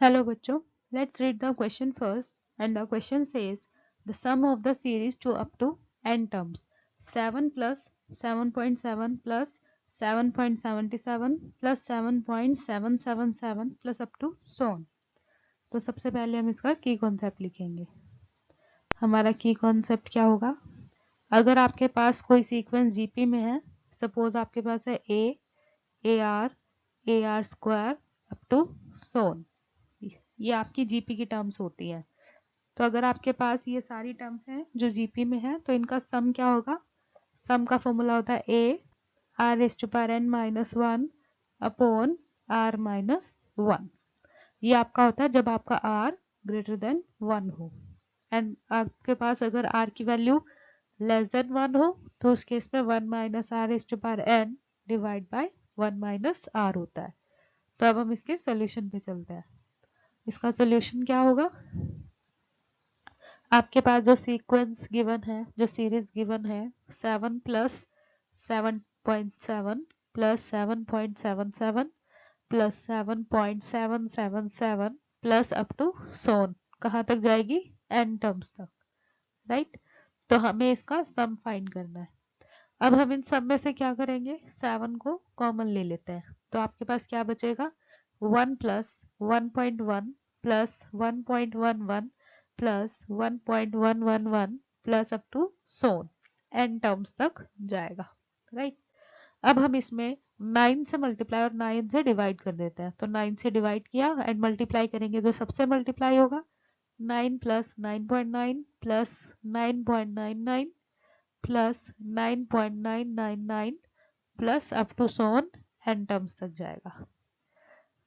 Hello bachcho, let's read the question first, and the question says the sum of the series to up to n terms 7 plus 7.7 plus 7.77 plus 7.777 plus up to so on. तो सबसे पहले हम इसका की concept लिखेंगे। हमारा की concept क्या होगा? अगर आपके पास कोई सीक्वेंस जीपी में है, सपोज आपके पास है A R square up to so on, ये आपकी जीपी की टर्म्स होती हैं। तो अगर आपके पास ये सारी टर्म्स हैं जो जीपी में है तो इनका सम क्या होगा? सम का फॉर्मूला होता है A R raise to power N minus one upon R minus one. ये आपका होता है जब आपका आर ग्रेटर देन वन हो, एंड आपके पास अगर आर की वैल्यू लेस देन वन हो तो उस केस में one minus R raise to power N divide by one minus R होता है। तो अब हम इसके सोल्यूशन पे चलते हैं। इसका सोल्यूशन क्या होगा? आपके पास जो सीक्वेंस गिवन है, जो सीरीज गिवन है 7 plus 7.7 plus 7.77 plus 7.777 plus up to so on, कहाँ तक जाएगी? n टर्म्स तक, राइट? तो हमें इसका सम फाइंड करना है। अब हम इन सब में से क्या करेंगे? 7 को कॉमन ले लेते हैं, तो आपके पास क्या बचेगा? 1 plus 1.1 plus 1.11 plus 1.111 plus up to so on, n terms तक जाएगा, राइट? अब हम इसमें 9 से मल्टीप्लाई और 9 से डिवाइड कर देते हैं, तो 9 से डिवाइड किया एंड मल्टीप्लाई करेंगे तो सबसे मल्टीप्लाई होगा 9 plus 9.9 plus 9.99 plus 9.999 plus up to so on n terms तक जाएगा,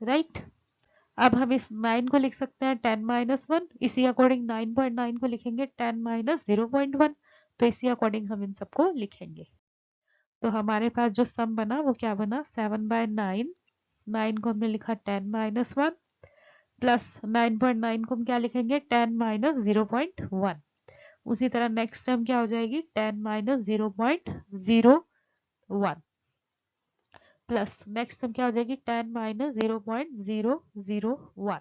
राइट? अब हम इस 9 को लिख सकते हैं 10 माइनस वन, इसी अकॉर्डिंग 9.9 को लिखेंगे 10 माइनस 0.1, तो इसी अकॉर्डिंग हम इन सबको लिखेंगे। तो हमारे पास जो सम बना वो क्या बना? 7/9, 9 को हमने लिखा 10 माइनस वन प्लस 9.9 को हम क्या लिखेंगे? 10 माइनस 0.1। उसी तरह नेक्स्ट टर्म क्या हो जाएगी? 10 माइनस 0.01 प्लस नेक्स्ट टर्म क्या हो जाएगी? 10 minus 0.001,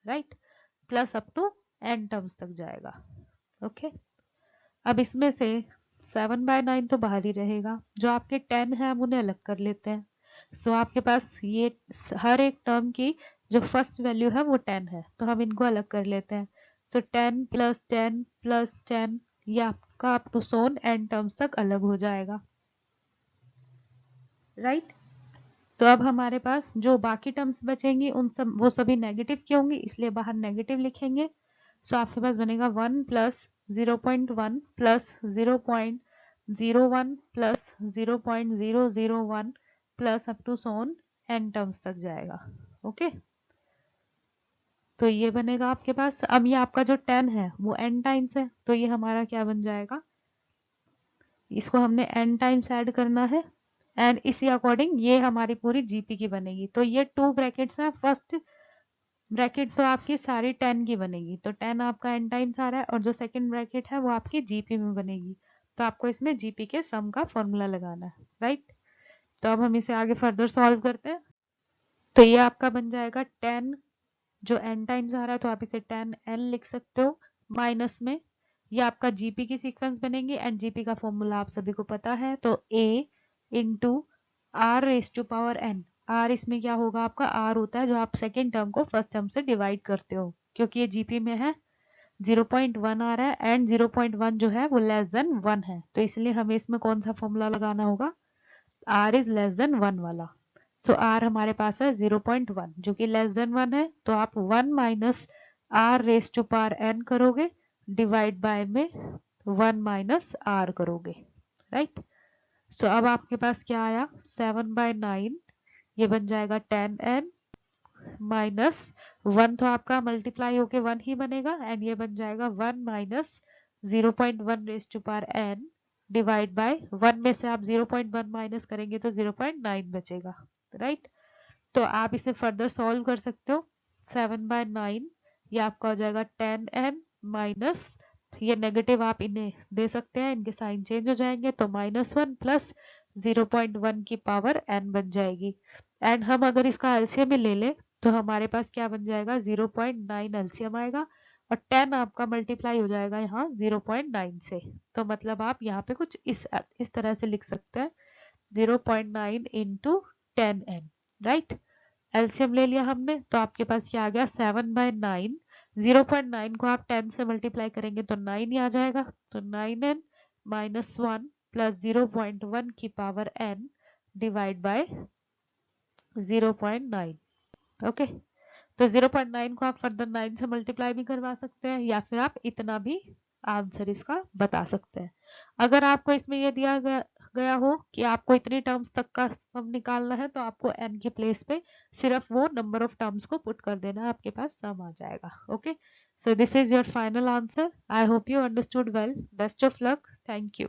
right? Plus up to n terms तक जाएगा, ओके? अब इसमें से 7/9 तो बाहर ही रहेगा, जो आपके 10 है हम उन्हें अलग कर लेते हैं। सो आपके पास ये हर एक टर्म की जो फर्स्ट वैल्यू है वो 10 है, तो हम इनको अलग कर लेते हैं। सो 10 प्लस 10 प्लस 10, ये आपका up to so on n terms तक अलग हो जाएगा, राइट? तो अब हमारे पास जो बाकी टर्म्स बचेंगी उन सब वो सभी नेगेटिव की होंगी, इसलिए बाहर नेगेटिव लिखेंगे। सो आपके पास बनेगा 1 plus 0.1 plus 0.01 plus 0.001 plus up to so on n terms तक जाएगा, ओके? तो ये बनेगा आपके पास। अब ये आपका जो 10 है वो n टाइम्स है, तो ये हमारा क्या बन जाएगा? इसको हमने n टाइम्स ऐड करना है एंड इसी अकॉर्डिंग ये हमारी पूरी जीपी की बनेगी। तो ये 2 ब्रैकेट्स हैं, फर्स्ट ब्रैकेट तो आपकी सारी 10 की बनेगी, तो 10 आपका n टाइम्स आ रहा है, और जो सेकंड ब्रैकेट है वो आपकी जीपी में बनेगी। तो आपको इसमें जीपी के सम का फॉर्मूला लगाना है, राइट? तो अब हम इसे आगे फर्दर सॉल्व करते हैं। तो ये आपका बन जाएगा 10, जो n टाइम्स आ रहा है तो आप इसे 10n लिख सकते हो, माइनस में ये आपका जीपी की सीक्वेंस बनेगी एंड जीपी का फॉर्मूला आप सभी को पता है, तो a into R raise to power n। R इसमें क्या होगा? आपका आर होता है जो आप सेकेंड टर्म को फर्स्ट टर्म से डिवाइड करते हो, क्योंकि ये जीपी में है 0.1 आ रहा है एंड 0.1 जो है वो लेस देन 1 है, तो इसलिए हमें इसमें कौन सा फॉर्मूला लगाना होगा? आर इज लेस देन 1 वाला। सो आर हमारे पास है 0.1 जो कि लेस देन 1 है, तो आप 1 minus R raise to power n करोगे, डिवाइड बाय में 1 माइनस आर करोगे, राइट? सो अब आपके पास क्या आया? 7/9, ये बन जाएगा 10n माइनस 1, तो आपका मल्टीप्लाई होके 1 ही बनेगा एंड ये बन जाएगा 1 minus 0.1 raise to power n divide by 1 में से आप 0.1 माइनस करेंगे तो 0.9 बचेगा, राइट? तो आप इसे फर्दर सॉल्व कर सकते हो। 7/9 ये आपका हो जाएगा 10n माइनस, ये नेगेटिव आप इन्हें दे सकते हैं, इनके साइन चेंज हो जाएंगे, तो -1 प्लस 0.1 की पावर n बन जाएगी। एंड हम अगर इसका एलसीएम ले लें तो हमारे पास क्या बन जाएगा 0.9 एलसीएम आएगा और 10 आपका मल्टीप्लाई हो जाएगा यहाँ 0.9 से। तो मतलब आप यहाँ पे कुछ इस तरह से लिख सकते हैं 0.9 इंटू 10n, राइट। एलसीएम ले लिया हमने तो आपके पास क्या आ गया 7/9। 0.9 को आप 10 से मल्टीप्लाई करेंगे तो 9 ही आ जाएगा। तो 9n माइनस 1 प्लस 0.1 की power n divide bye 0.9। Okay, तो 0.9 को आप फर्दर 9 से मल्टीप्लाई भी करवा सकते हैं या फिर आप इतना भी आंसर इसका बता सकते हैं। अगर आपको इसमें ये दिया गया हो कि आपको इतनी टर्म्स तक का सम निकालना है तो आपको n के प्लेस पे सिर्फ वो नंबर ऑफ टर्म्स को पुट कर देना, आपके पास सम आ जाएगा। Okay, so this is your final answer. I hope you understood well. Best of luck. Thank you.